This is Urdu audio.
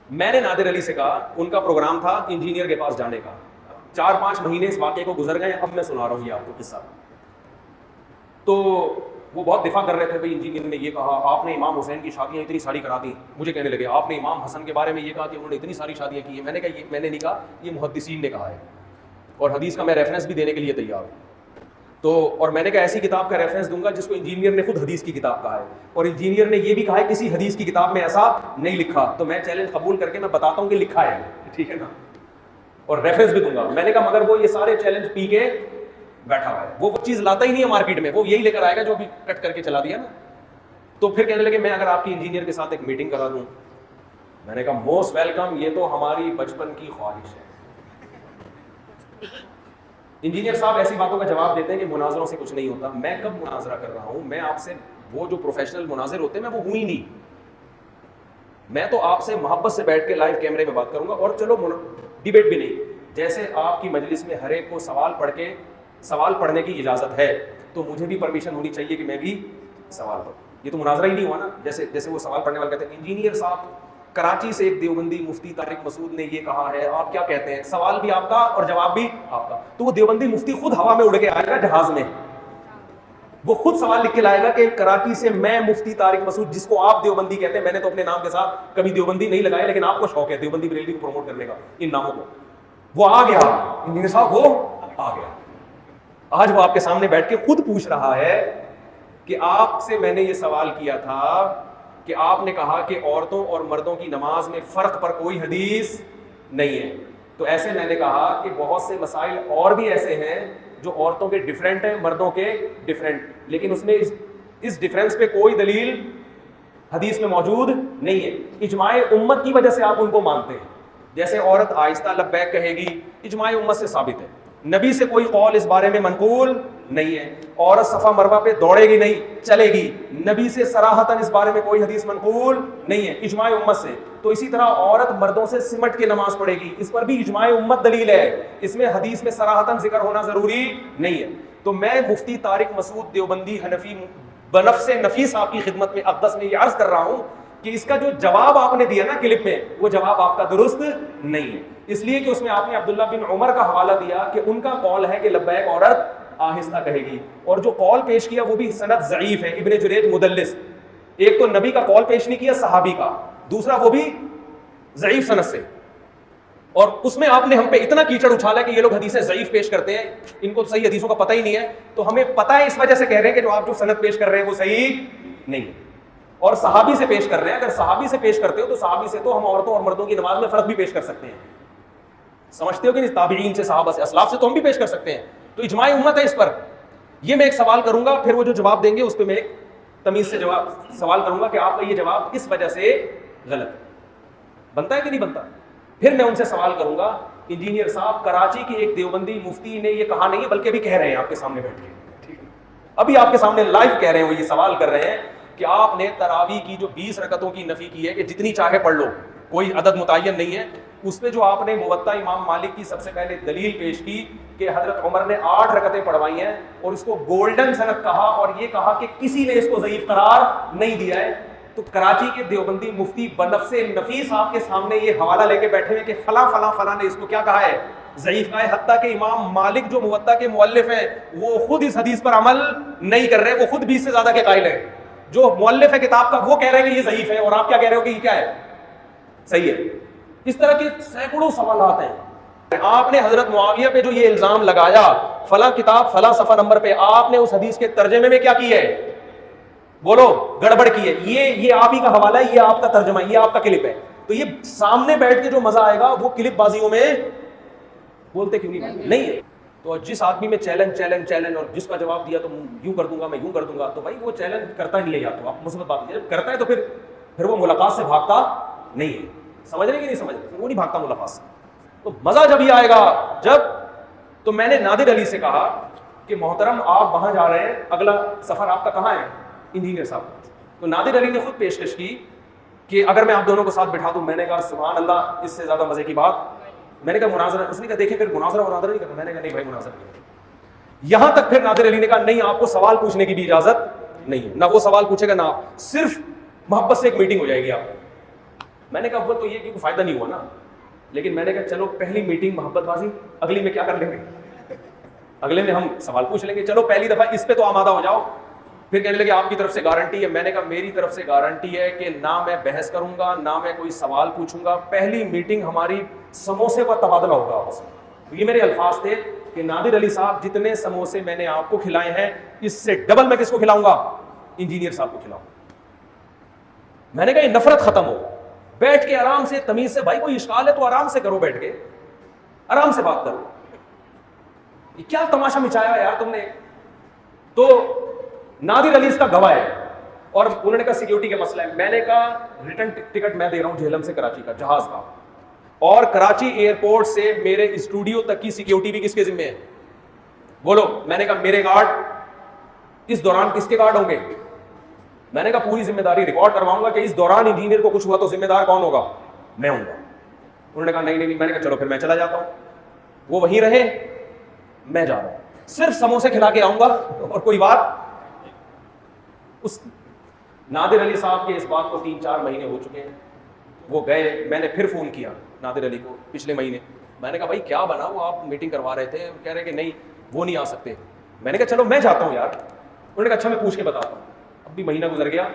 میں نے نادر علی سے کہا, ان کا پروگرام تھا انجینئر کے پاس جانے کا, 4-5 مہینے اس واقعے کو گزر گئے, اب میں سنا رہا ہوں یہ آپ کو قصہ. تو وہ بہت دفاع کر رہے تھے, بھائی انجینئر نے یہ کہا, آپ نے امام حسین کی شادیاں اتنی ساری کرا دی. مجھے کہنے لگے آپ نے امام حسن کے بارے میں یہ کہا کہ انہوں نے اتنی ساری شادیاں کی ہیں. میں نے کہا میں نے نہیں کہا, یہ محدثین نے کہا ہے, اور حدیث کا میں ریفرنس بھی دینے کے لیے تیار ہوں. تو اور میں نے کہا ایسی کتاب کا ریفرنس دوں گا جس کو انجینئر نے خود حدیث کی کتاب کہا ہے, اور انجینئر نے یہ بھی کہا ہے کسی حدیث کی کتاب میں ایسا نہیں لکھا. تو میں چیلنج قبول کر کے میں بتاتا ہوں کہ لکھا ہے, ٹھیک ہے نا, اور ریفرنس بھی دوں گا. میں نے کہا مگر وہ یہ سارے چیلنج پی کے بیٹھا ہوا ہے, وہ چیز لاتا ہی نہیں ہے مارکیٹ میں, وہ یہی لے کر آئے گا جو ابھی کٹ کر کے چلا دیا نا. تو پھر کہنے لگے میں اگر آپ کی انجینئر کے ساتھ ایک میٹنگ کرا دوں. میں نے کہا موسٹ ویلکم, یہ تو ہماری بچپن کی خواہش ہے. انجینئر صاحب ایسی باتوں کا جواب دیتے ہیں کہ مناظروں سے کچھ نہیں ہوتا. میں کب مناظرہ کر رہا ہوں؟ میں آپ سے وہ جو پروفیشنل مناظر ہوتے ہیں میں وہ ہوں ہی نہیں. میں تو آپ سے محبت سے بیٹھ کے لائیو کیمرے میں بات کروں گا, اور چلو ڈیبیٹ بھی نہیں. جیسے آپ کی مجلس میں ہر ایک کو سوال پڑھنے کی اجازت ہے, تو مجھے بھی پرمیشن ہونی چاہیے کہ میں بھی سوال پڑھوں. یہ تو مناظرہ ہی نہیں ہوا نا. جیسے وہ سوال پڑھنے والے کہتے ہیں انجینئر صاحب کراچی سے ایک دیوبندی مفتی طارق مسعود نے یہ کہا ہے, آپ کیا کہتے ہیں؟ سوال بھی آپ کا اور جواب بھی آپ کا. تو وہ دیوبندی مفتی خود ہوا میں اڑ کے آئے گا جہاز میں, وہ خود سوال لکھ کے لائے گا کہ کراچی سے میں مفتی طارق مسعود, جس کو آپ دیوبندی کہتے ہیں, میں نے تو اپنے نام کے ساتھ کبھی دیوبندی نہیں لگایا, لیکن آپ کو شوق ہے دیوبندی بریلوی کو پروموٹ کرنے کا ان ناموں کو. وہ آ گیا انجینئر صاحب, وہ آ گیا. آج وہ آپ کے سامنے بیٹھ کے خود پوچھ رہا ہے کہ آپ سے میں نے یہ سوال کیا تھا کہ آپ نے کہا کہ عورتوں اور مردوں کی نماز میں فرق پر کوئی حدیث نہیں ہے. تو ایسے میں نے کہا کہ بہت سے مسائل اور بھی ایسے ہیں جو عورتوں کے ڈیفرنٹ ہیں, مردوں کے ڈیفرنٹ, لیکن اس میں اس ڈیفرنس پہ کوئی دلیل حدیث میں موجود نہیں ہے. اجماع امت کی وجہ سے آپ ان کو مانتے ہیں. جیسے عورت آہستہ لبیک کہے گی, اجماع امت سے ثابت ہے. نبی سے کوئی قول اس بارے میں منقول نہیں ہے. عورت صفا مروہ پہ دوڑے گی نہیں, چلے گی, نبی سے صراحتاً اس بارے میں کوئی حدیث منقول نہیں ہے, اجماع امت سے. تو اسی طرح عورت مردوں سے سمٹ کے نماز پڑھے گی, اس پر بھی اجماع امت دلیل ہے, اس میں حدیث میں صراحتاً ذکر ہونا ضروری نہیں ہے. تو میں مفتی طارق مسعود دیوبندی حنفی بنفس نفیس آپ کی خدمت میں اقدس میں یہ عرض کر رہا ہوں کہ اس کا جو جواب آپ نے دیا نا کلپ میں, وہ جواب آپ کا درست نہیں ہے. اس لیے کہ اس میں آپ نے عبداللہ بن عمر کا حوالہ دیا کہ ان کا قول ہے کہ لبیک عورت آہستہ کہے گی, اور جو قول پیش کیا وہ بھی سند ضعیف ہے, ابن جریج مدلس. ایک تو نبی کا قول پیش نہیں کیا, صحابی کا, دوسرا وہ بھی ضعیف سند سے. اور اس میں آپ نے ہم پہ اتنا کیچڑ اچھالا کہ یہ لوگ حدیثیں ضعیف پیش کرتے ہیں, ان کو صحیح حدیثوں کا پتہ ہی نہیں ہے. تو ہمیں پتہ ہے, اس وجہ سے کہہ رہے ہیں کہ جو آپ جو سند پیش کر رہے ہیں وہ صحیح نہیں ہے, اور صحابی سے پیش کر رہے ہیں. اگر صحابی سے پیش کرتے ہو تو صحابی سے تو ہم عورتوں اور مردوں کی نماز میں فرق بھی پیش کر سکتے ہیں, سمجھتے ہو کہ نہیں؟ تابعین سے, صحابہ سے, اسلاف سے تو ہم بھی پیش کر سکتے ہیں. تو اجماع امت ہے اس پر. یہ میں ایک سوال کروں گا, پھر وہ جو جواب دیں گے اس پہ میں ایک تمیز سے سوال کروں گا کہ آپ کا یہ جواب کس وجہ سے غلط ہے, بنتا ہے کہ نہیں بنتا. پھر میں ان سے سوال کروں گا انجینئر صاحب کراچی کی ایک دیوبندی مفتی نے یہ کہا نہیں ہے, بلکہ ابھی کہہ رہے ہیں آپ کے سامنے بیٹھ کے, ابھی آپ کے سامنے لائیو کہہ رہے ہیں, وہ یہ سوال کر رہے ہیں کہ آپ نے تراویح کی جو 20 رکعتوں کی نفی کی ہے کہ جتنی چاہے پڑھ لو, کوئی عدد متعین نہیں ہے, اس پہ جو آپ نے موطا امام مالک کی سب سے پہلے دلیل پیش کی کہ حضرت عمر نے 8 رکعتیں پڑھوائی ہیں, اور اس کو گولڈن سند کہا, اور یہ کہا کہ کسی نے اس کو ضعیف قرار نہیں دیا ہے. تو کراچی کے دیوبندی مفتی بنفس نفیس آپ کے سامنے یہ حوالہ لے کے بیٹھے ہوئے کہ فلاں فلاں فلاں نے اس کو کیا کہا ہے, ضعیف کہا ہے. حتیٰ کہ امام مالک جو موطا کے مؤلف ہیں وہ خود اس حدیث پر عمل نہیں کر رہے, وہ خود 20 سے زیادہ کے قائل ہیں. جو مؤلف ہے کتاب کا وہ کہہ رہے ہیں کہ یہ ضعیف ہے, اور آپ کیا کہہ رہے ہو کہ یہ کیا ہے, صحیح ہے. اس طرح کے سینکڑوں سوالات ہیں. آپ نے حضرت معاویہ پہ جو یہ الزام لگایا فلاں کتاب فلاں صفحہ نمبر پہ, آپ نے اس حدیث کے ترجمے میں کیا کی ہے, بولو, گڑبڑ کی ہے. یہ آپ ہی کا حوالہ ہے, یہ آپ کا ترجمہ ہے, یہ آپ کا کلپ ہے. تو یہ سامنے بیٹھ کے جو مزہ آئے گا وہ کلپ بازیوں میں بولتے کیوں نہیں ہے. تو جس آدمی میں چیلنج اور جس کا جواب دیا تو یوں کر دوں گا, میں یوں کر دوں گا, تو بھائی وہ چیلنج کرتا نہیں ہے, یا تو آپ مثبت بات نہیں کرتا ہے تو پھر وہ ملاقات سے بھاگتا نہیں ہے. سمجھ رہے کہ نہیں سمجھ رہے, وہ نہیں بھاگتا ملاقات سے. تو مزہ جب یہ آئے گا جب, تو میں نے نادر علی سے کہا کہ محترم آپ وہاں جا رہے ہیں, اگلا سفر آپ کا کہاں ہے, انجینئر صاحب. تو نادر علی نے خود پیشکش کی کہ اگر میں آپ دونوں کو ساتھ بٹھا دوں. میں نے کہا سبحان اللہ, اس سے زیادہ مزے کی بات. میں نے کہا مناظرہ, اس نے کہا دیکھیں پھر مناظرہ نہیں کرنا. میں نے کہا نہیں بھائی مناظرہ نہیں. یہاں تک پھر نادر علی نے کہا نہیں, آپ کو سوال پوچھنے کی بھی اجازت نہیں ہے, نہ وہ سوال پوچھے گا نہ آپ, صرف محبت سے ایک میٹنگ ہو جائے گی آپ. میں نے کہا اول تو یہ کہ کوئی فائدہ نہیں ہوا نا, لیکن میں نے کہا چلو پہلی میٹنگ محبت بازی, اگلی میں کیا کر لیں گے, اگلے میں ہم سوال پوچھ لیں گے, چلو پہلی دفعہ اس پہ تو آمادہ ہو جاؤ. پھر کہنے لگے آپ کی طرف سے گارنٹی ہے. میں نے کہا میری طرف سے گارنٹی ہے کہ نہ میں بحث کروں گا, نہ میں کوئی سوال پوچھوں گا, پہلی میٹنگ ہماری سموسے کا تبادلہ ہوگا آپس میں. یہ میرے الفاظ تھے کہ نادر علی صاحب جتنے سموسے میں نے آپ کو کھلائے ہیں اس سے ڈبل میں کس کو کھلاؤں گا, انجینئر صاحب کو کھلاؤں. میں نے کہا یہ نفرت ختم ہو, بیٹھ کے آرام سے تمیز سے, بھائی کوئی اشکال ہے تو آرام سے کرو, بیٹھ کے آرام سے بات کرو. یہ کیا تماشا مچایا یار تم نے. تو نادر علی اس کا گواہ ہے, اور انہوں نے کہا سیکیورٹی کا مسئلہ ہے. میں نے کہا ریٹرن ٹکٹ میں دے رہا ہوں جہلم سے کراچی کا جہاز کا, اور کراچی ایئرپورٹ سے میرے اسٹوڈیو تک کی سیکیورٹی بھی کس کے ذمہ ہے, بولو. میں نے کہا میرے گارڈ, اس دوران کس کے گارڈ ہوں گے. میں نے کہا پوری ذمہ داری ریکارڈ کرواؤں گا کہ اس دوران انجینئر کو کچھ ہوا تو ذمہ دار کون ہوگا, میں ہوں گا. انہوں نے کہا نہیں نہیں. میں نے کہا چلو پھر میں چلا جاتا ہوں. وہ وہیں رہے, میں جا رہا ہوں, صرف سموسے کھلا کے آؤں گا اور کوئی بات. اس نادر علی صاحب کے اس بات کو 3-4 مہینے ہو چکے ہیں. وہ گئے, میں نے پھر فون کیا نادر علی کو پچھلے مہینے. میں نے کہا بھائی کیا بنا, وہ آپ میٹنگ کروا رہے تھے, کہہ رہے کہ نہیں وہ نہیں آ سکتے. میں نے کہا چلو میں جاتا ہوں یار. انہوں نے کہا اچھا میں پوچھ کے بتاتا ہوں. اب بھی مہینہ گزر گیا,